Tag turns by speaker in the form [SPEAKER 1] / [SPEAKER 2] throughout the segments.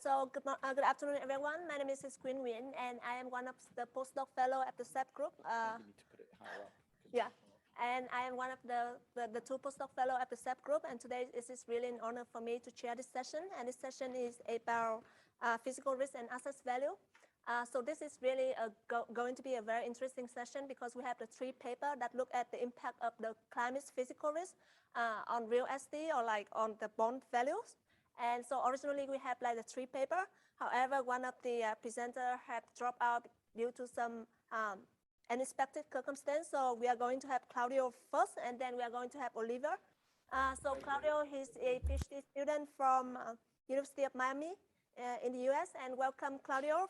[SPEAKER 1] Good afternoon, everyone. My name is Quyên Nguyen, and I am one of the postdoc fellow at the SEP group. And I am one of the two postdoc fellow at the SEP group. And today it is really an honor for me to chair this session. And this session is about physical risk and assets value. So this is really going to be a very interesting session because we have the three papers that look at the impact of the climate's physical risk on real estate or like on the bond values. And so originally we have like the three paper. However, one of the presenter had dropped out due to some unexpected circumstance. So we are going to have Claudio first, and then we are going to have Oliver. So Claudio, he's a PhD student from University of Miami in the US. And welcome, Claudio.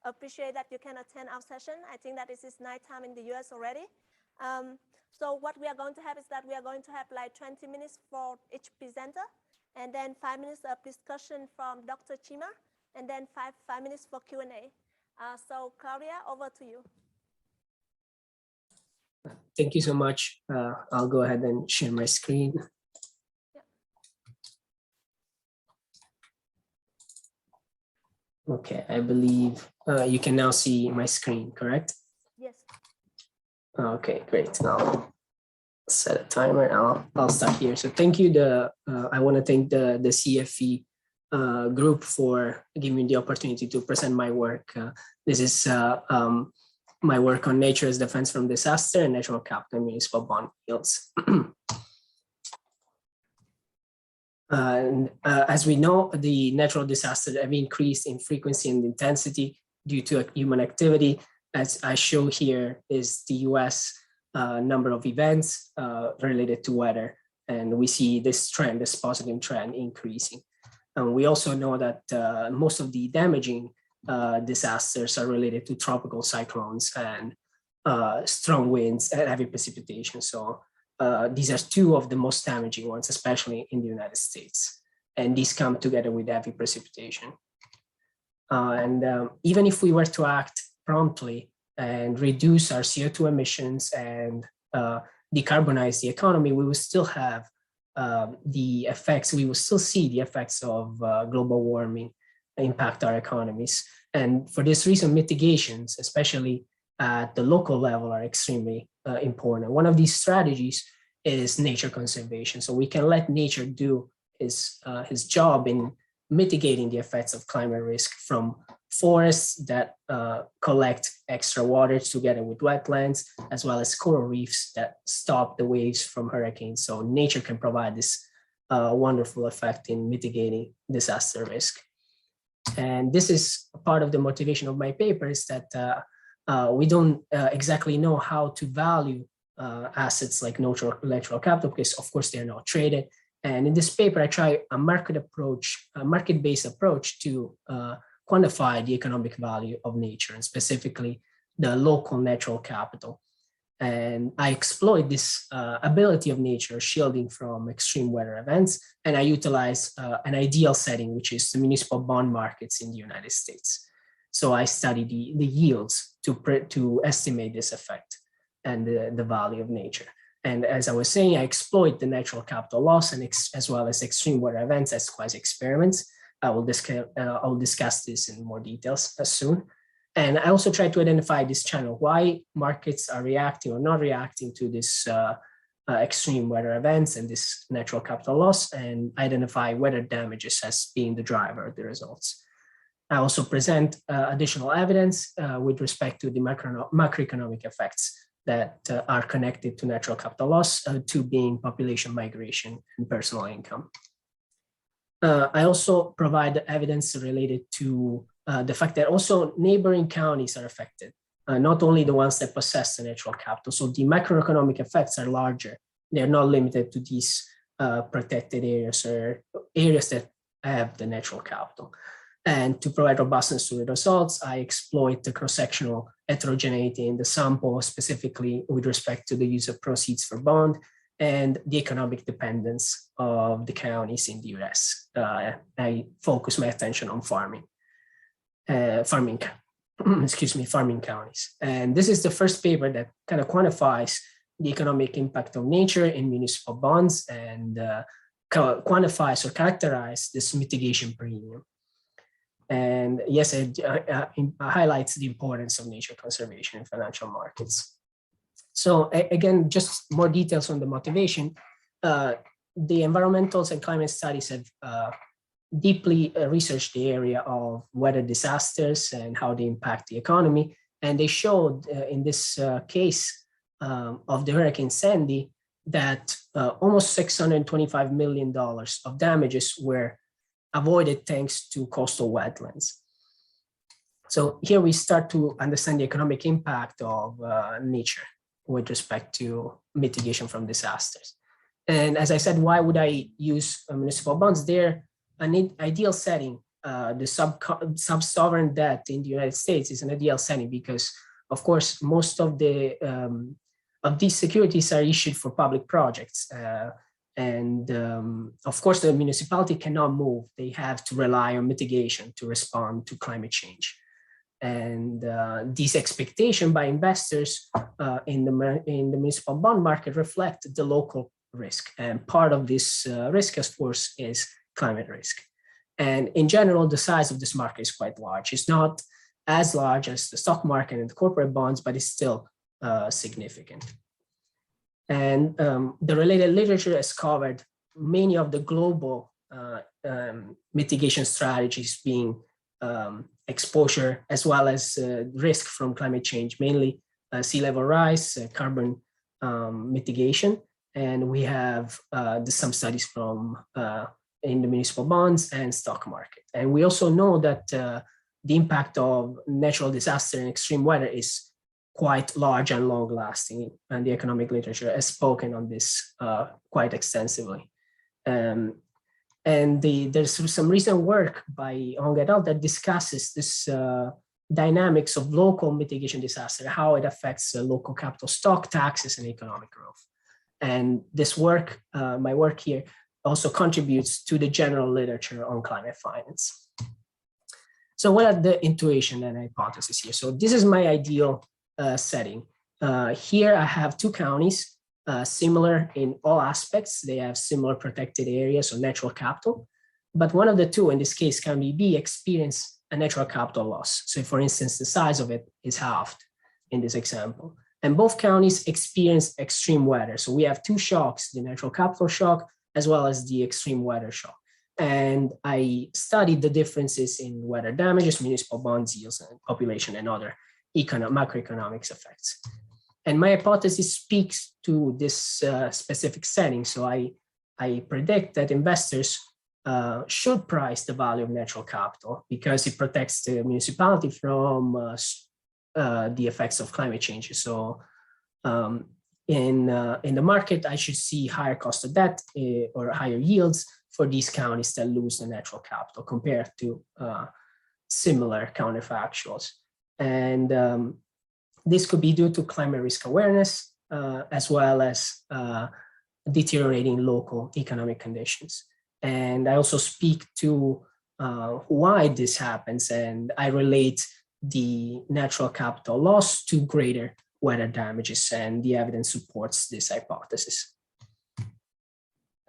[SPEAKER 1] Appreciate that you can attend our session. I think that this is nighttime in the US already. So what we are going to have is that we are going to have like 20 minutes for each presenter, and then 5 minutes of discussion from Dr. Chima, and then five minutes for Q&A. So Claudia, over to you.
[SPEAKER 2] Thank you so much. I'll go ahead and share my screen.
[SPEAKER 1] Yeah.
[SPEAKER 2] Okay, I believe you can now see my screen, correct?
[SPEAKER 1] Yes.
[SPEAKER 2] Okay, great. Now set a timer. I'll start here. So thank you. I want to thank the CFE group for giving me the opportunity to present my work. This is my work on nature as defense from disaster and natural capital and municipal bond yields. As we know, the natural disasters have increased in frequency and intensity due to human activity. As I show here is the US number of events related to weather. And we see this trend, this positive trend increasing. And we also know that most of the damaging disasters are related to tropical cyclones and strong winds and heavy precipitation. So these are two of the most damaging ones, especially in the United States. And these come together with heavy precipitation. Even if we were to act promptly and reduce our CO2 emissions and decarbonize the economy, we will still have the effects, we will still see the effects of global warming impact our economies. And for this reason, mitigations, especially at the local level, are extremely important. One of these strategies is nature conservation. So we can let nature do his job in mitigating the effects of climate risk from forests that collect extra water together with wetlands, as well as coral reefs that stop the waves from hurricanes. So nature can provide this wonderful effect in mitigating disaster risk. And this is part of the motivation of my paper, is that we don't exactly know how to value assets like natural capital, because of course they're not traded. And in this paper, I try a market-based approach to quantify the economic value of nature, and specifically the local natural capital. And I exploit this ability of nature shielding from extreme weather events, and I utilize an ideal setting, which is the municipal bond markets in the United States. So I study the yields to estimate this effect and the value of nature. And as I was saying, I exploit the natural capital loss and as well as extreme weather events as quasi experiments. I will discuss this in more details soon. And I also try to identify this channel, why markets are reacting or not reacting to this extreme weather events and this natural capital loss, and identify weather damages as being the driver of the results. I also present additional evidence with respect to the macroeconomic effects that are connected to natural capital loss, to being population migration and personal income. I also provide evidence related to the fact that also neighboring counties are affected, not only the ones that possess the natural capital. So the macroeconomic effects are larger. They're not limited to these protected areas or areas that have the natural capital. And to provide robustness to the results, I exploit the cross-sectional heterogeneity in the sample, specifically with respect to the use of proceeds for bond and the economic dependence of the counties in the US. I focus my attention on farming counties. And this is the first paper that kind of quantifies the economic impact of nature in municipal bonds and quantifies or characterizes this mitigation premium. And yes, it highlights the importance of nature conservation in financial markets. So again, just more details on the motivation. The environmentals and climate studies have deeply researched the area of weather disasters and how they impact the economy. And they showed in this case of the Hurricane Sandy that almost $625 million of damages were avoided thanks to coastal wetlands. So here we start to understand the economic impact of nature with respect to mitigation from disasters. And as I said, why would I use municipal bonds? They're an ideal setting. The sub-sovereign debt in the United States is an ideal setting because, of course, most of these securities are issued for public projects. Of course, the municipality cannot move. They have to rely on mitigation to respond to climate change. And these expectations by investors in the municipal bond market reflect the local risk. And part of this risk, of course, is climate risk. And in general, the size of this market is quite large. It's not as large as the stock market and the corporate bonds, but it's still significant. And the related literature has covered many of the global mitigation strategies, being exposure as well as risk from climate change, mainly sea level rise, carbon mitigation. And we have some studies from in the municipal bonds and stock market. And we also know that the impact of natural disaster and extreme weather is quite large and long lasting, and the economic literature has spoken on this quite extensively. And there's some recent work by Hong et al. That discusses this dynamics of local mitigation disaster, how it affects local capital stock, taxes, and economic growth. And this work, my work here, also contributes to the general literature on climate finance. So what are the intuition and hypothesis here? So this is my ideal setting. Here I have two counties, similar in all aspects. They have similar protected areas or natural capital, but one of the two, in this case, County B, experience a natural capital loss. So for instance, the size of it is halved in this example. And both counties experience extreme weather. So we have two shocks, the natural capital shock, as well as the extreme weather shock. And I studied the differences in weather damages, municipal bonds yields, and population, and other macroeconomics effects. And my hypothesis speaks to this specific setting. So I predict that investors should price the value of natural capital because it protects the municipality from the effects of climate change. So in the market, I should see higher cost of debt or higher yields for these counties that lose the natural capital compared to similar counterfactuals. And this could be due to climate risk awareness, as well as deteriorating local economic conditions. And I also speak to why this happens, and I relate the natural capital loss to greater weather damages, and the evidence supports this hypothesis.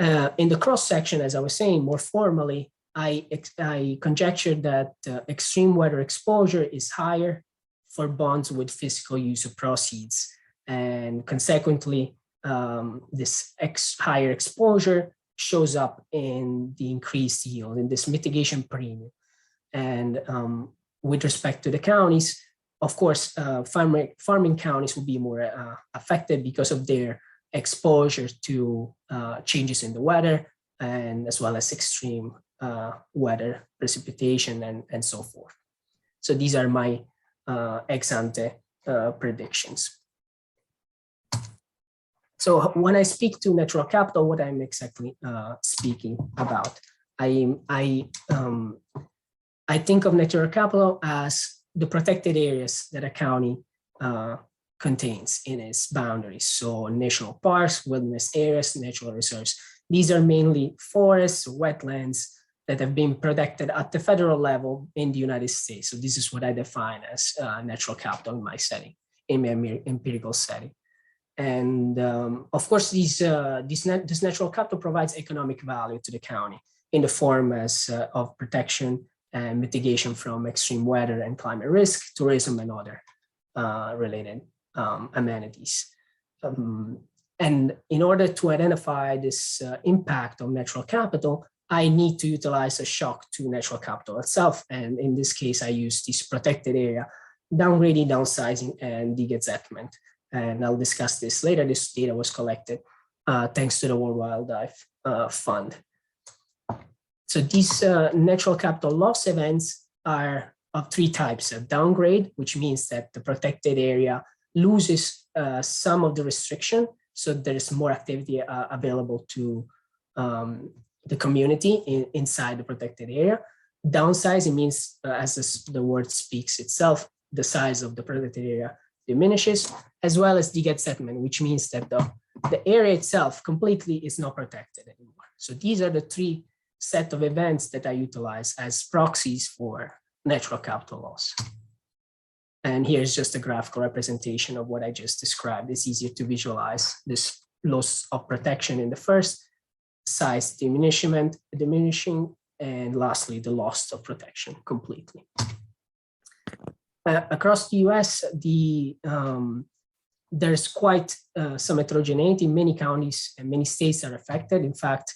[SPEAKER 2] In the cross-section, as I was saying, more formally, I conjecture that extreme weather exposure is higher for bonds with physical use of proceeds. And consequently, this higher exposure shows up in the increased yield, in this mitigation premium. And with respect to the counties, of course, farming counties will be more affected because of their exposure to changes in the weather, and as well as extreme weather, precipitation, and so forth. So these are my ex ante predictions. So when I speak to natural capital, what I'm exactly speaking about, I think of natural capital as the protected areas that a county contains in its boundaries. So national parks, wilderness areas, natural reserves. These are mainly forests, wetlands that have been protected at the federal level in the United States. So this is what I define as natural capital in my setting, in my empirical setting. And of course, this natural capital provides economic value to the county in the form of protection and mitigation from extreme weather and climate risk, tourism, and other related amenities. And in order to identify this impact of natural capital, I need to utilize a shock to natural capital itself. And in this case, I use this protected area downgrading, downsizing, and degazettement. And I'll discuss this later. This data was collected thanks to the World Wildlife Fund. So these natural capital loss events are of three types: a downgrade, which means that the protected area loses some of the restriction, so there is more activity available to the community inside the protected area. Downsizing means, as the word speaks itself, the size of the protected area diminishes, as well as degazettement, which means that the area itself completely is not protected anymore. So these are the three set of events that I utilize as proxies for natural capital loss. And here's just a graphical representation of what I just described. It's easier to visualize this loss of protection in the first, size diminishing, and lastly, the loss of protection completely. Across the US, there's quite some heterogeneity. Many counties and many states are affected. In fact,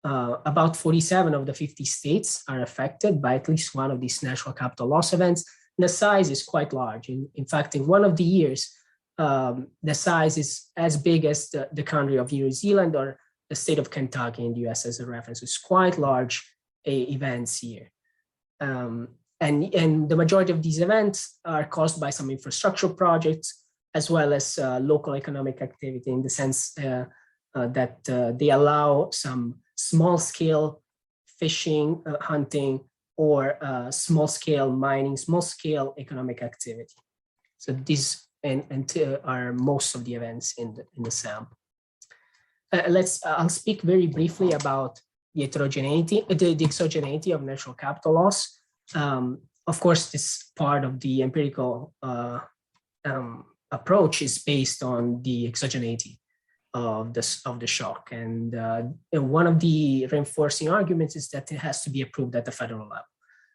[SPEAKER 2] about 47 of the 50 states are affected by at least one of these natural capital loss events. The size is quite large. In fact, in one of the years, the size is as big as the country of New Zealand or the state of Kentucky in the US as a reference. It's quite large events here. And the majority of these events are caused by some infrastructure projects, as well as local economic activity, in the sense that they allow some small-scale fishing, hunting, or small-scale mining, small-scale economic activity. So these are most of the events in the sample. I'll speak very briefly about the heterogeneity, the exogeneity of natural capital loss. Of course, this part of the empirical approach is based on the exogeneity of the shock. And one of the reinforcing arguments is that it has to be approved at the federal level.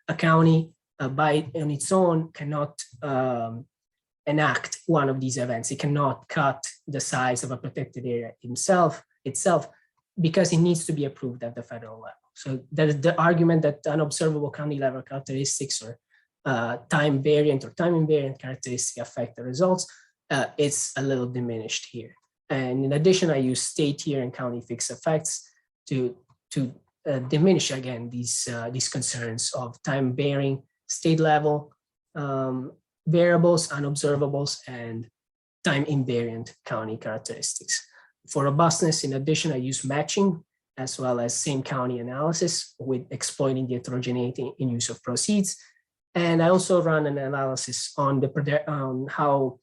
[SPEAKER 2] A county on its own cannot enact one of these events. It cannot cut the size of a protected area itself, because it needs to be approved at the federal level. So there's the argument that unobservable county level characteristics or time variant or time invariant characteristic affect the results. It's a little diminished here. And in addition, I use state tier and county fixed effects to diminish again these concerns of time varying state level variables, unobservables, and time invariant county characteristics. For robustness, in addition, I use matching as well as same county analysis with exploiting the heterogeneity in use of proceeds. And I also run an analysis on how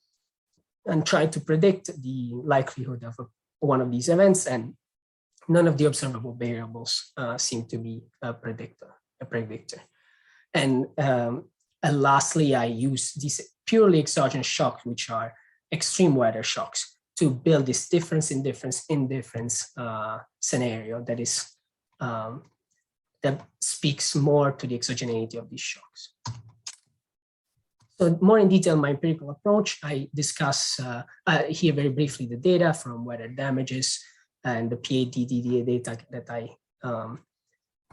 [SPEAKER 2] and try to predict the likelihood of one of these events, and none of the observable variables seem to be a predictor. And lastly, I use these purely exogenous shocks, which are extreme weather shocks, to build this difference in difference scenario that is that speaks more to the exogeneity of these shocks. So more in detail, my empirical approach, I discuss here very briefly the data from weather damages and the PADD data that I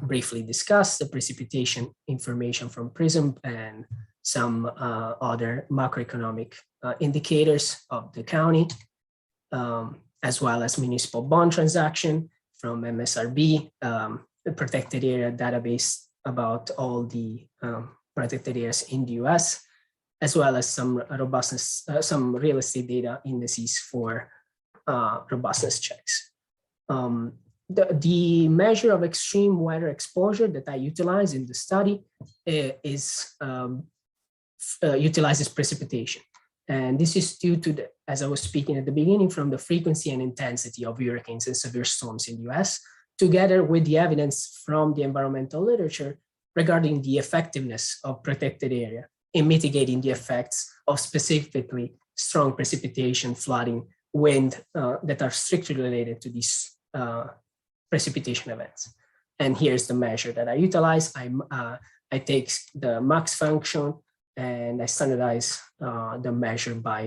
[SPEAKER 2] briefly discussed, the precipitation information from PRISM, and some other macroeconomic indicators of the county, as well as municipal bond transaction from MSRB, the protected area database about all the protected areas in the US, as well as some robustness, some real estate data indices for robustness checks. The measure of extreme weather exposure that I utilize in the study utilizes precipitation. And this is due to, as I was speaking at the beginning, from the frequency and intensity of hurricanes and severe storms in the US, together with the evidence from the environmental literature regarding the effectiveness of protected area in mitigating the effects of specifically strong precipitation, flooding, wind that are strictly related to these precipitation events. And here's the measure that I utilize. I I take the max function and I standardize the measure by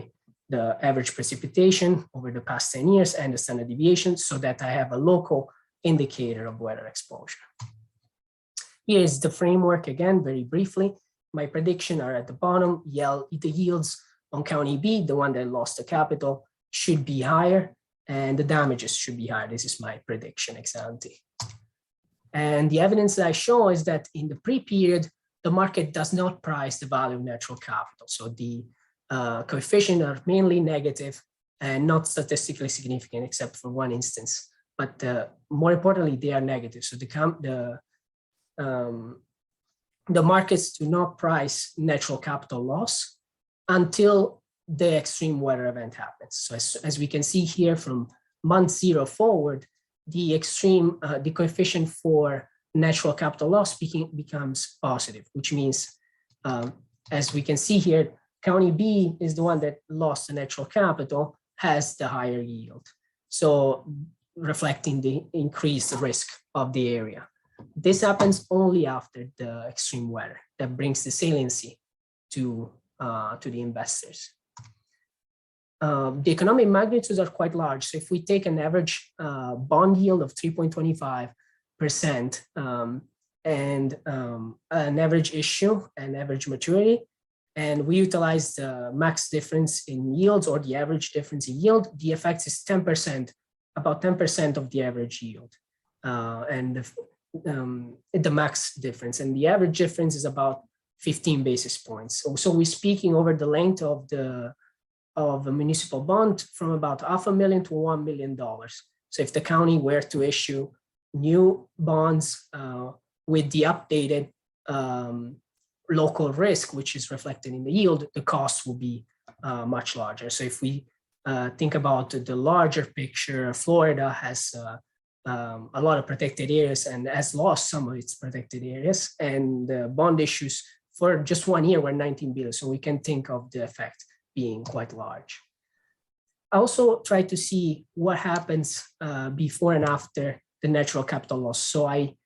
[SPEAKER 2] the average precipitation over the past 10 years and the standard deviation so that I have a local indicator of weather exposure. Here is the framework again, very briefly. My prediction are at the bottom. The yields on County B, the one that lost the capital, should be higher and the damages should be higher. This is my prediction ex ante. And the evidence that I show is that in the pre-period, the market does not price the value of natural capital. So the coefficients are mainly negative and not statistically significant except for one instance. But more importantly, they are negative. So the markets do not price natural capital loss until the extreme weather event happens. So as we can see here from month 0 forward, the coefficient for natural capital loss becomes positive, which means, as we can see here, County B is the one that lost the natural capital, has the higher yield. So reflecting the increased risk of the area. This happens only after the extreme weather that brings the saliency to the investors. The economic magnitudes are quite large. So if we take an average bond yield of 3.25% and an average issue and average maturity, and we utilize the max difference in yields or the average difference in yield, the effect is 10%, about 10% of the average yield. And the max difference, and the average difference is about 15 basis points. So we're speaking over the length of a municipal bond from about $500,000 to $1 million. So if the county were to issue new bonds with the updated local risk, which is reflected in the yield, the cost will be much larger. So if we think about the larger picture, Florida has a lot of protected areas and has lost some of its protected areas, and the bond issues for just 1 year were 19 billion. So we can think of the effect being quite large. I also try to see what happens before and after the natural capital loss. So I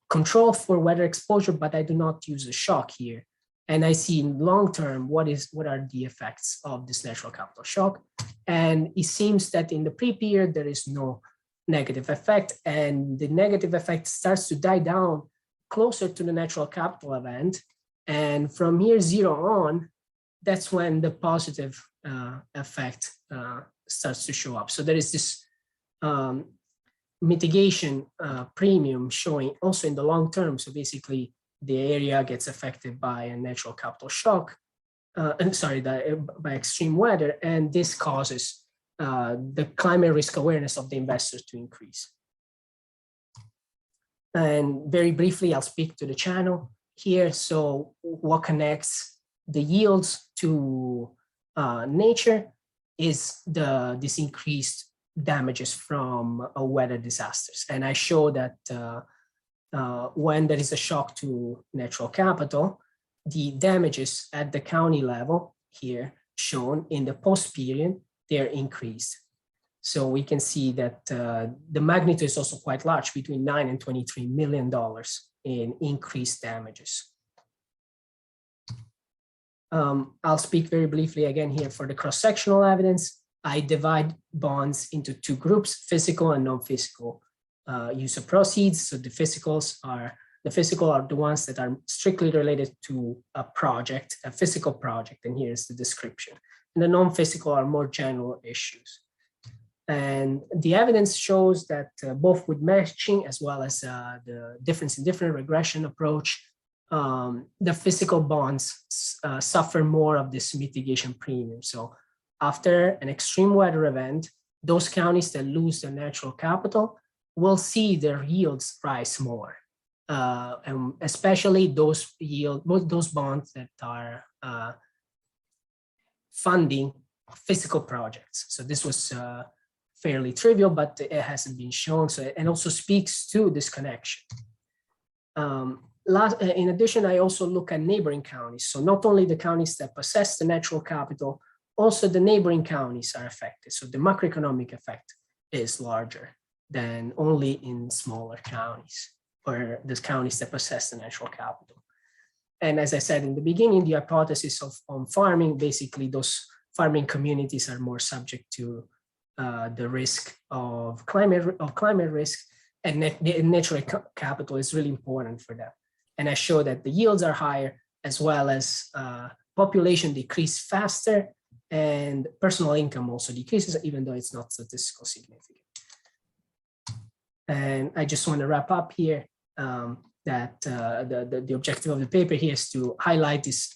[SPEAKER 2] control for weather exposure, but I do not use a shock here. And I see in long term, what are the effects of this natural capital shock. And it seems that in the pre-period, there is no negative effect, and the negative effect starts to die down closer to the natural capital event. And from year 0 on, that's when the positive effect starts to show up. So there is this mitigation premium showing also in the long term. So basically, the area gets affected by a natural capital shock, by extreme weather, and this causes the climate risk awareness of the investors to increase. And very briefly, I'll speak to the channel here. So what connects the yields to nature is this increased damages from weather disasters. And I show that when there is a shock to natural capital, the damages at the county level here shown in the post period, they're increased. So we can see that the magnitude is also quite large, between $9 and $23 million in increased damages. I'll speak very briefly again here for the cross-sectional evidence. I divide bonds into 2 groups, physical and non-physical use of proceeds. So the physical are the ones that are strictly related to a project, a physical project, and here's the description. And the non-physical are more general issues. And the evidence shows that both with matching as well as the difference in different regression approach, the physical bonds suffer more of this mitigation premium. So after an extreme weather event, those counties that lose their natural capital will see their yields rise more, and especially those bonds that are funding physical projects. So this was fairly trivial, but it hasn't been shown. So and also speaks to this connection. In addition, I also look at neighboring counties. So not only the counties that possess the natural capital, also the neighboring counties are affected. So the macroeconomic effect is larger than only in smaller counties or the counties that possess the natural capital. And as I said in the beginning, the hypothesis on farming, basically those farming communities are more subject to the risk of climate risk, and natural capital is really important for them. And I show that the yields are higher, as well as population decrease faster, and personal income also decreases, even though it's not statistically significant. And I just want to wrap up here that the objective of the paper here is to highlight this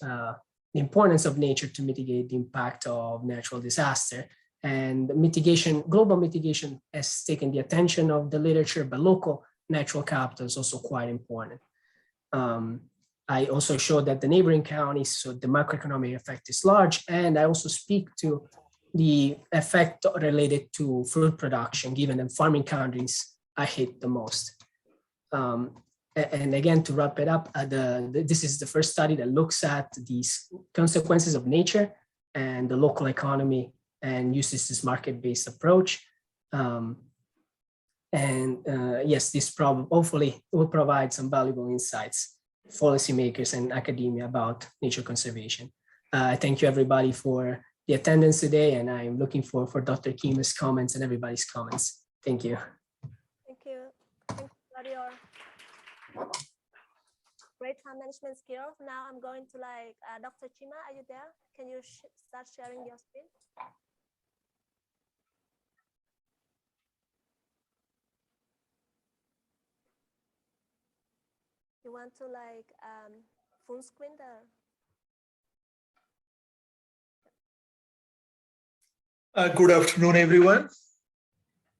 [SPEAKER 2] the importance of nature to mitigate the impact of natural disaster. And mitigation, global mitigation has taken the attention of the literature, but local natural capital is also quite important. I also showed that the neighboring counties, so the macroeconomic effect is large, and I also speak to the effect related to food production, given that farming countries are hit the most. And again, to wrap it up, this is the first study that looks at these consequences of nature and the local economy and uses this market-based approach. Yes, this hopefully will provide some valuable insights for policymakers and academia about nature conservation. I thank you everybody for the attendance today, and I'm looking for Dr. Kima's comments and everybody's comments. Thank you.
[SPEAKER 1] Thank you. Thank you, Claudio. Great time management skills. Now I'm going to Dr. Chima, are you there? Can you start sharing your screen? You want to full screen the...
[SPEAKER 3] Good afternoon, everyone.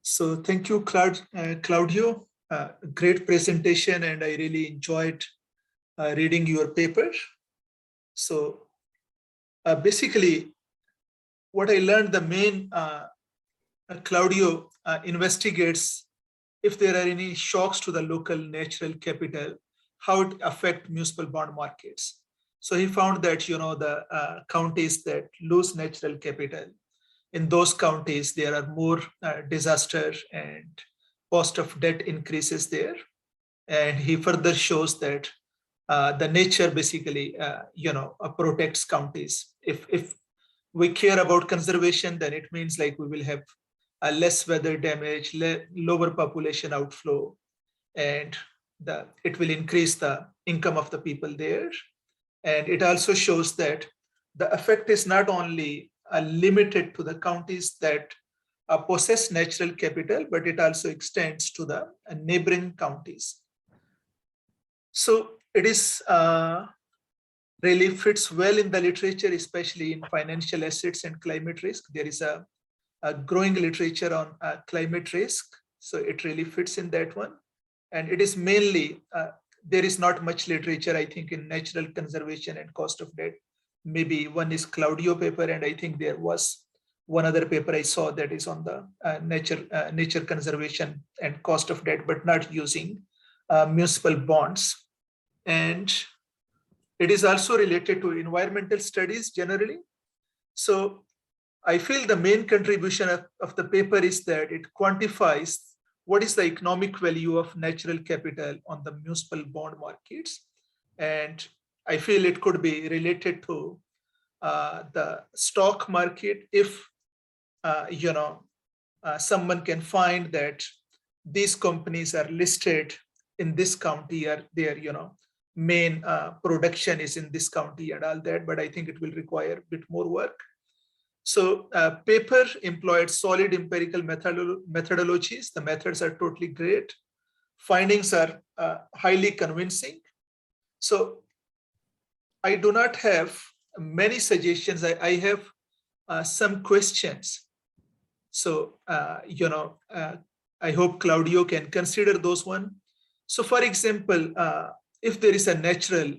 [SPEAKER 3] So thank you, Claudio. Great presentation, and I really enjoyed reading your paper. So basically, what I learned, the main Claudio investigates if there are any shocks to the local natural capital, how it affect municipal bond markets. So he found that the counties that lose natural capital, in those counties there are more disaster and cost of debt increases there. And he further shows that the nature basically protects counties. If we care about conservation, then it means we will have less weather damage, lower population outflow, and it will increase the income of the people there. And it also shows that the effect is not only limited to the counties that possess natural capital, but it also extends to the neighboring counties. So it is really fits well in the literature, especially in financial assets and climate risk. There is a growing literature on climate risk, so it really fits in that one. And it is mainly, there is not much literature, I think, in natural conservation and cost of debt. Maybe one is Claudio paper, and I think there was one other paper I saw that is on the nature conservation and cost of debt, but not using municipal bonds. And it is also related to environmental studies generally. So I feel the main contribution of the paper is that it quantifies what is the economic value of natural capital on the municipal bond markets. And I feel it could be related to the stock market if someone can find that these companies are listed in this county, or their main production is in this county and all that, but I think it will require a bit more work. So paper employed solid empirical methodologies. The methods are totally great. Findings are highly convincing. So I do not have many suggestions. I have some questions. So, I hope Claudio can consider those one. So for example, if there is a natural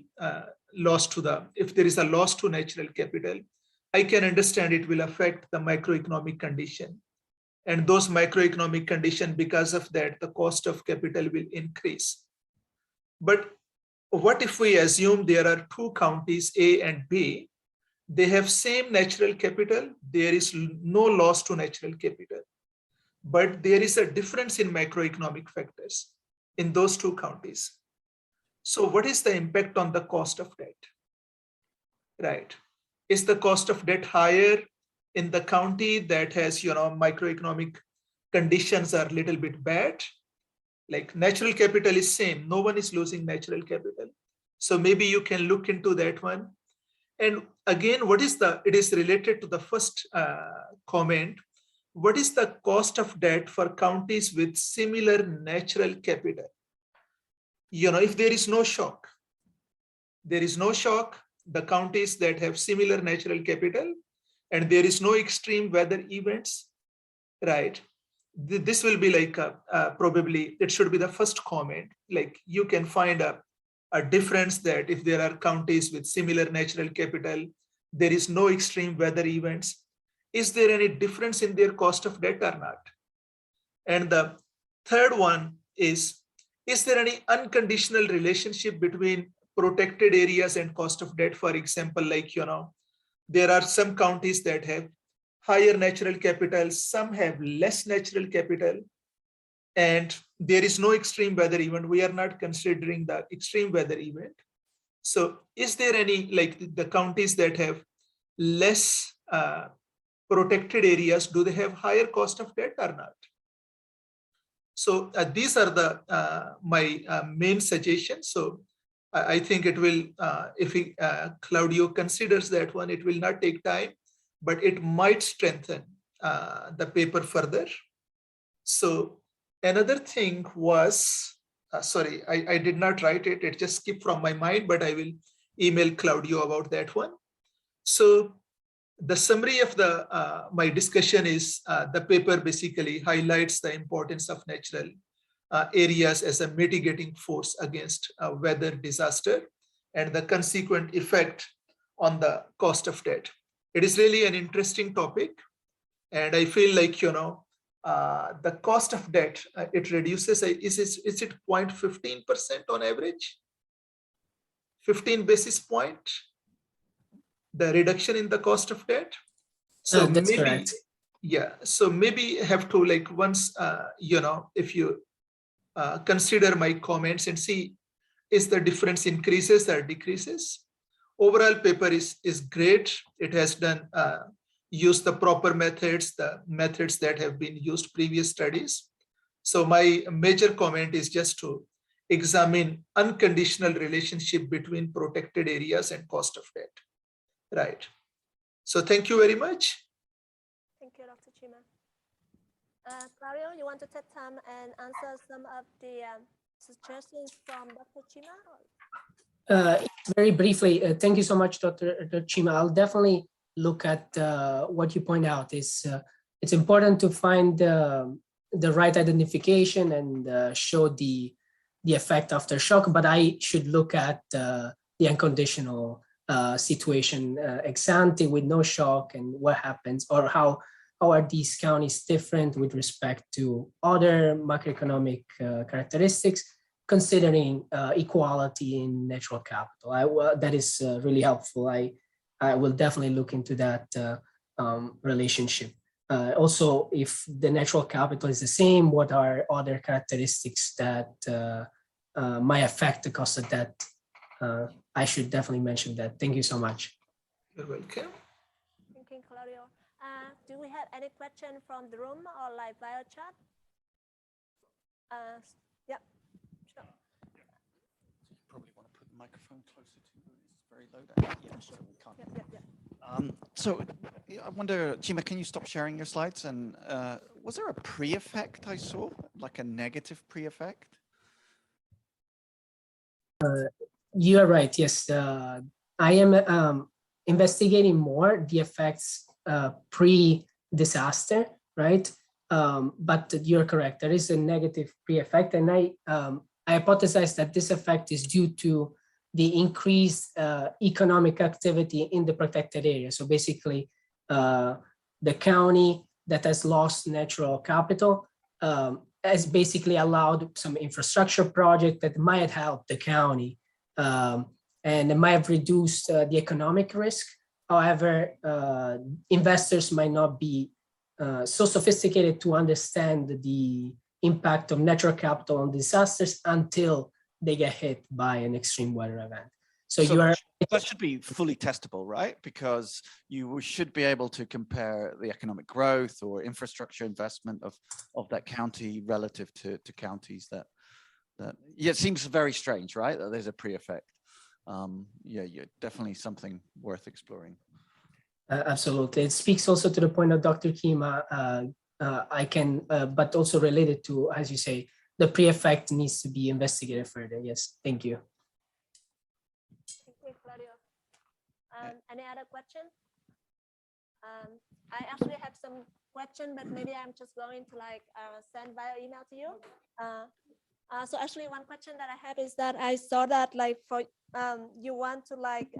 [SPEAKER 3] loss to natural capital, I can understand it will affect the microeconomic condition. And those microeconomic condition, because of that, the cost of capital will increase. But what if we assume there are two counties, A and B, they have same natural capital, there is no loss to natural capital, but there is a difference in macroeconomic factors. in those two counties. So what is the impact on the cost of debt? Right. Is the cost of debt higher in the county that has, microeconomic conditions are a little bit bad? Like natural capital is same. No one is losing natural capital. So maybe you can look into that one. And again, it is related to the first comment. What is the cost of debt for counties with similar natural capital? If there is no shock, the counties that have similar natural capital and there is no extreme weather events, right? This will be like probably it should be the first comment. Like you can find a difference that if there are counties with similar natural capital, there is no extreme weather events. Is there any difference in their cost of debt or not? And the third one is there any unconditional relationship between protected areas and cost of debt? For example, like, there are some counties that have higher natural capital, some have less natural capital, and there is no extreme weather event. We are not considering the extreme weather event. So is there any, like the counties that have less protected areas, do they have higher cost of debt or not? So these are the my main suggestions. So I think it will, if Claudio considers that one, it will not take time, but it might strengthen the paper further. So another thing was, sorry, I did not write it. It just skipped from my mind, but I will email Claudio about that one. So the summary of the my discussion is the paper basically highlights the importance of natural areas as a mitigating force against weather disaster and the consequent effect on the cost of debt. It is really an interesting topic, and I feel like the cost of debt it reduces. Is it 0.15% on average? 15 basis point. The reduction in the cost of debt. So
[SPEAKER 2] that's
[SPEAKER 3] maybe,
[SPEAKER 2] correct.
[SPEAKER 3] Yeah. So maybe have to like once, if you consider my comments and see, is the difference increases or decreases? Overall paper is great. It has done, use the proper methods, the methods that have been used previous studies. So my major comment is just to examine unconditional relationship between protected areas and cost of debt. Right. So thank you very much.
[SPEAKER 1] Thank you, Dr. Chima. Claudio, you want to take time and answer some of the suggestions from Dr. Chima?
[SPEAKER 2] Very briefly, thank you so much, Dr. Chima. I'll definitely look at what you point out. It's important to find the right identification and show the effect after shock, but I should look at the unconditional situation ex ante with no shock, and what happens, or how are these counties different with respect to other macroeconomic characteristics, considering equality in natural capital. That is really helpful. I will definitely look into that relationship. Also, if the natural capital is the same, what are other characteristics that might affect the cost of debt? I should definitely mention that. Thank you so much.
[SPEAKER 3] You're welcome.
[SPEAKER 1] Thank you, Claudio. Do we have any question from the room or like via chat? Yeah, sure.
[SPEAKER 4] You probably want to put the microphone closer to you. It's very low down. Yeah, sure. We can't.
[SPEAKER 1] Yeah.
[SPEAKER 4] So I wonder, Chima, can you stop sharing your slides? And was there a pre-effect I saw, like a negative pre-effect?
[SPEAKER 2] You are right. Yes, I am investigating more the effects pre-disaster, right? But you're correct. There is a negative pre-effect, and I hypothesize that this effect is due to the increased economic activity in the protected area. So basically, the county that has lost natural capital has basically allowed some infrastructure project that might help the county. And it might have reduced the economic risk. However, investors might not be so sophisticated to understand the impact of natural capital on disasters until they get hit by an extreme weather event. So you are.
[SPEAKER 4] That should be fully testable, right? Because you should be able to compare the economic growth or infrastructure investment of that county relative to counties that yeah, it seems very strange, right? That there's a pre-effect. Yeah, definitely something worth exploring.
[SPEAKER 2] Absolutely. It speaks also to the point of Dr. Kima. I can, but also related to, as you say, the pre-effect needs to be investigated further. Yes, thank you.
[SPEAKER 1] Thank you, Claudio. Any other question? I actually have some question, but maybe I'm just going to like send via email to you. So actually one question that I have is that I saw that like for you want to like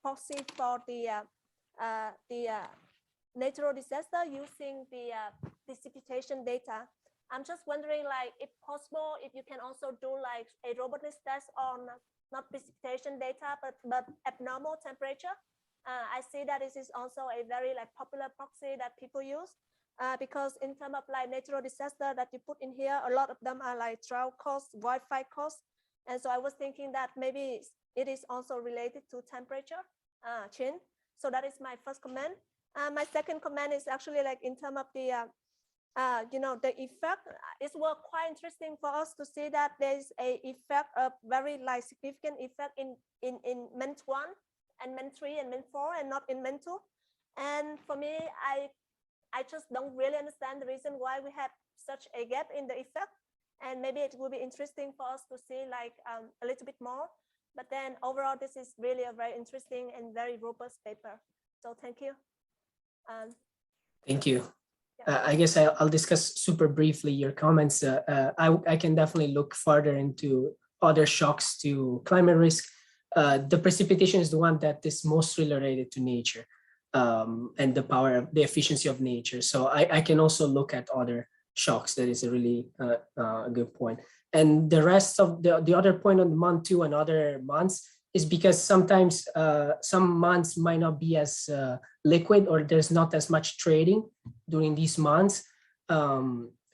[SPEAKER 1] proxy for the natural disaster using the precipitation data. I'm just wondering, like, if possible, if you can also do like a robustness test on not precipitation data, but abnormal temperature. I see that this is also a very like popular proxy that people use because in terms of like natural disaster that you put in here, a lot of them are like drought costs, wildfire costs, and so I was thinking that maybe it is also related to temperature change. So that is my first comment. My second comment is actually like in terms of the you know, the effect. It was quite interesting for us to see that there's a effect of very like significant effect in MENT 1 and MENT 3 and MENT 4 and not in MENT 2. And for me, I just don't really understand the reason why we have such a gap in the effect. And maybe it will be interesting for us to see like a little bit more. But then overall, this is really a very interesting and very robust paper. So thank you.
[SPEAKER 2] Thank you. I guess I'll discuss super briefly your comments. I can definitely look further into other shocks to climate risk. The precipitation is the one that is mostly related to nature and the power of the efficiency of nature. So I can also look at other shocks. That is a really good point. And the rest of the other point on the month 2 and other months is because sometimes some months might not be as liquid or there's not as much trading during these months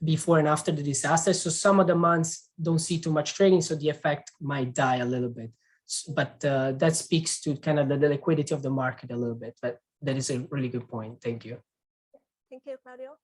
[SPEAKER 2] before and after the disaster. So some of the months don't see too much trading, so the effect might die a little bit. But that speaks to kind of the liquidity of the market a little bit. But that is a really good point. Thank you.
[SPEAKER 1] Thank you, Claudio.